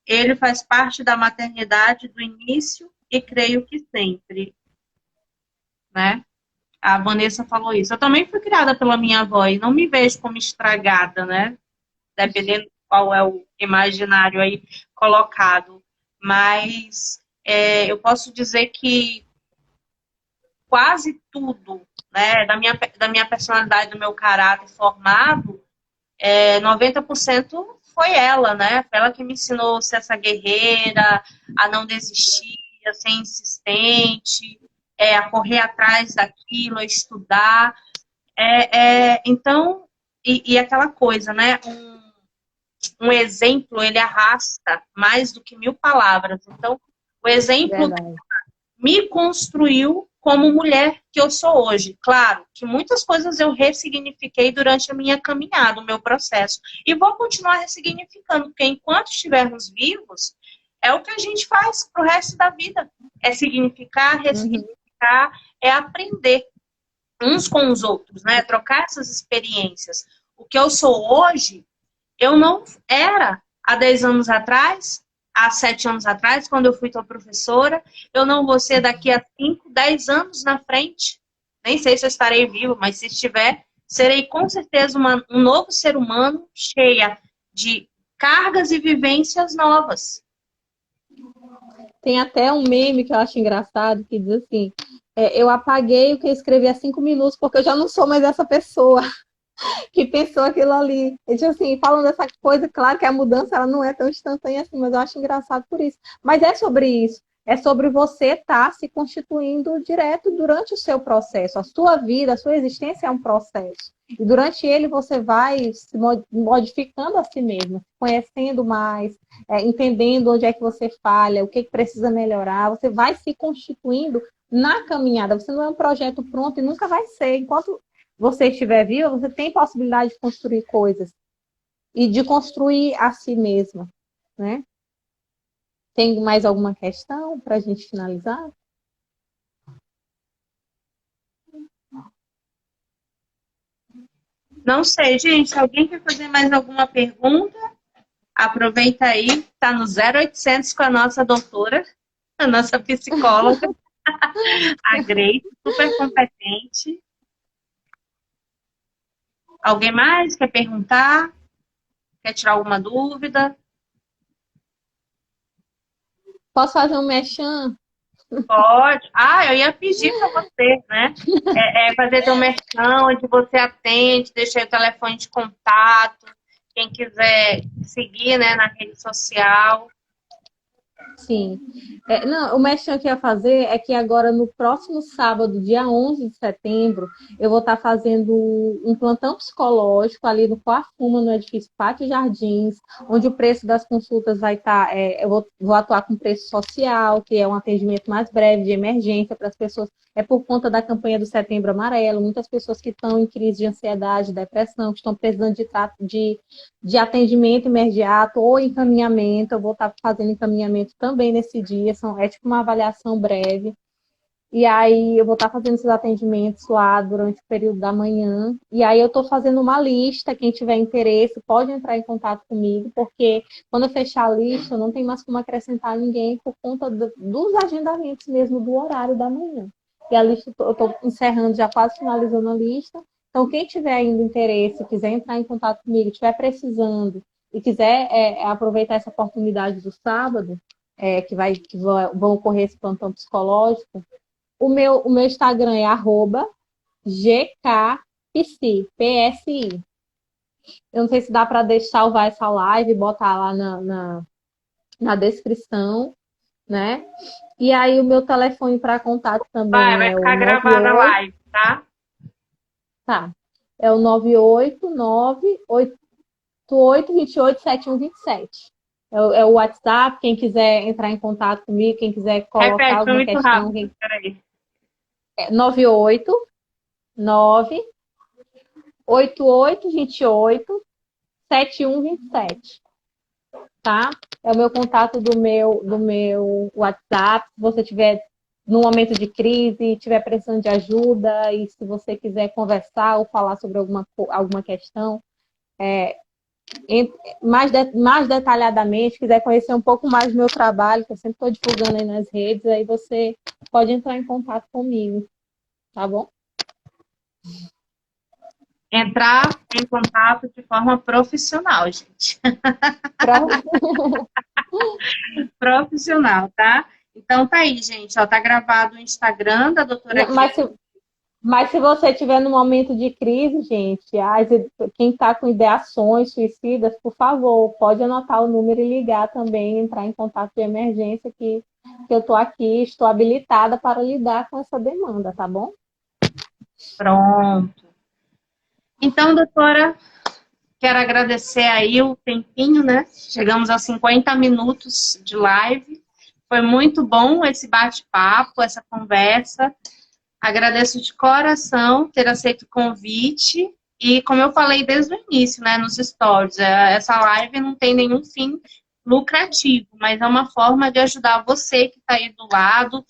Ele faz parte da maternidade do início e creio que sempre. Né? A Vanessa falou isso. Eu também fui criada pela minha avó e não me vejo como estragada, né? Dependendo de qual é o imaginário aí colocado. Mas eu posso dizer que quase tudo, né, da minha personalidade, do meu caráter formado, 90% foi ela, né? Foi ela que me ensinou a ser essa guerreira, a não desistir, a ser insistente, a correr atrás daquilo, a estudar. Então, e aquela coisa, né? Um exemplo, ele arrasta mais do que 1000 palavras. Então, o exemplo me construiu como mulher que eu sou hoje. Claro que muitas coisas eu ressignifiquei durante a minha caminhada, o meu processo. E vou continuar ressignificando, porque enquanto estivermos vivos, é o que a gente faz pro resto da vida. É significar, ressignificar, é aprender uns com os outros, né? Trocar essas experiências. O que eu sou hoje, eu não era há 10 anos atrás, há 7 anos atrás, quando eu fui tua professora. Eu não vou ser daqui a 5, 10 anos na frente. Nem sei se eu estarei vivo, mas se estiver, serei com certeza um novo ser humano, cheia de cargas e vivências novas. Tem até um meme que eu acho engraçado, que diz assim, eu apaguei o que eu escrevi há 5 minutos, porque eu já não sou mais essa pessoa que pensou aquilo ali. E, tipo assim, falando dessa coisa, claro que a mudança ela não é tão instantânea assim, mas eu acho engraçado por isso. Mas é sobre isso. é sobre você estar se constituindo direto durante o seu processo. A sua vida, a sua existência é um processo. E durante ele você vai se modificando a si mesmo, conhecendo mais, entendendo onde é que você falha, o que precisa melhorar. Você vai se constituindo na caminhada. Você não é um projeto pronto e nunca vai ser. Enquanto você estiver vivo, você tem possibilidade de construir coisas e de construir a si mesma, né? Tem mais alguma questão para a gente finalizar? Não sei, gente. Se alguém quer fazer mais alguma pergunta, aproveita aí, está no 0800 com a nossa doutora, a nossa psicóloga, a Grace, super competente. Alguém mais quer perguntar? Quer tirar alguma dúvida? Posso fazer um merchan? Pode. Ah, eu ia pedir para você, né? Fazer teu merchan, onde você atende, deixa aí o telefone de contato. Quem quiser seguir, né, na rede social. Sim. Não, o merchan que eu ia fazer é que agora, no próximo sábado, dia 11 de setembro, eu vou estar fazendo um plantão psicológico ali no Coafuma, no edifício Pátio Jardins, onde o preço das consultas vai estar... eu vou atuar com preço social, que é um atendimento mais breve, de emergência para as pessoas. É por conta da campanha do Setembro Amarelo, muitas pessoas que estão em crise de ansiedade, depressão, que estão precisando de atendimento imediato ou encaminhamento. Eu vou estar fazendo encaminhamento também nesse dia, é tipo uma avaliação breve. E aí eu vou estar fazendo esses atendimentos lá durante o período da manhã. E aí eu estou fazendo uma lista, quem tiver interesse pode entrar em contato comigo, porque quando eu fechar a lista, eu não tem mais como acrescentar ninguém por conta dos agendamentos mesmo do horário da manhã. E a lista, eu estou encerrando, já quase finalizando a lista. Então, quem tiver ainda interesse, quiser entrar em contato comigo, estiver precisando e quiser aproveitar essa oportunidade do sábado, vão ocorrer esse plantão psicológico, o meu Instagram é @gkpsi, PSI. Eu não sei se dá para salvar essa live e botar lá na descrição, né? E aí o meu telefone para contato também Vai é o ficar gravada a 98. live, tá? Tá. É o 98988287127. É o WhatsApp, quem quiser entrar em contato comigo, quem quiser colocar Repete, foi alguma muito questão, rápido. Peraí. 98988287127, tá? É o meu contato do meu WhatsApp. Se você tiver num momento de crise, tiver precisando de ajuda e se você quiser conversar ou falar sobre alguma questão, mais detalhadamente, quiser conhecer um pouco mais do meu trabalho, que eu sempre estou divulgando aí nas redes, aí você pode entrar em contato comigo, tá bom? Entrar em contato de forma profissional, gente. Profissional, tá? Então tá aí, gente. Ó, tá gravado o Instagram da doutora Mas Grace. Mas se você estiver num momento de crise, gente, quem está com ideações suicidas, por favor, pode anotar o número e ligar também, entrar em contato de emergência, que eu estou aqui, estou habilitada para lidar com essa demanda, tá bom? Pronto. Então, doutora, quero agradecer aí o tempinho, né? Chegamos a 50 minutos de live. Foi muito bom esse bate-papo, essa conversa. Agradeço de coração ter aceito o convite. E como eu falei desde o início, né, nos stories, essa live não tem nenhum fim lucrativo, mas é uma forma de ajudar você que está aí do lado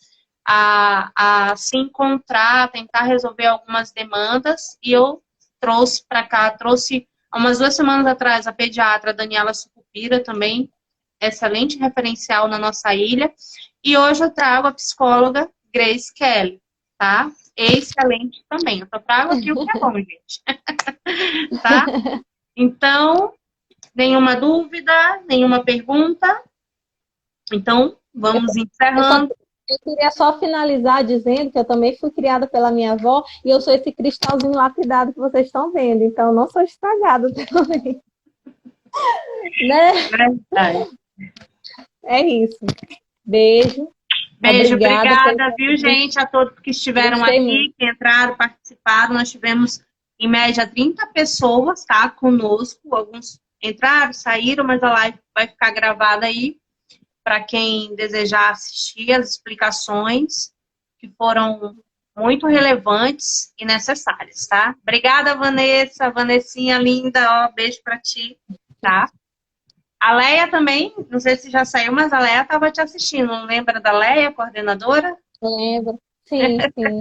a se encontrar, tentar resolver algumas demandas. E eu trouxe para cá, trouxe há umas 2 semanas atrás a pediatra Daniela Sucupira também, excelente referencial na nossa ilha. E hoje eu trago a psicóloga Grace Kelly, tá? Excelente também. Eu só trago aqui o que é bom, gente. Tá? Então, nenhuma dúvida, nenhuma pergunta? Então, vamos encerrando. Eu queria só finalizar dizendo que eu também fui criada pela minha avó e eu sou esse cristalzinho lapidado que vocês estão vendo, então eu não sou estragada também. Né? Verdade. É isso. Beijo. Beijo, Obrigada obrigada, viu, gente, a todos que estiveram Gostei aqui, muito. que entraram, participaram. Nós tivemos, em média, 30 pessoas, tá, conosco. Alguns entraram, saíram, mas a live vai ficar gravada aí para quem desejar assistir as explicações que foram muito relevantes e necessárias, tá? Obrigada, Vanessa, Vanessinha linda, ó, beijo para ti, tá? A Leia também, não sei se já saiu, mas a Leia estava te assistindo, não lembra da Leia, coordenadora? Lembro. Sim, sim.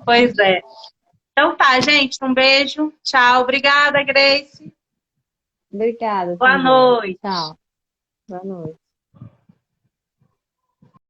Pois é. Então tá, gente, um beijo, tchau, obrigada, Grace. Obrigada Boa também. noite. Tchau. Boa noite.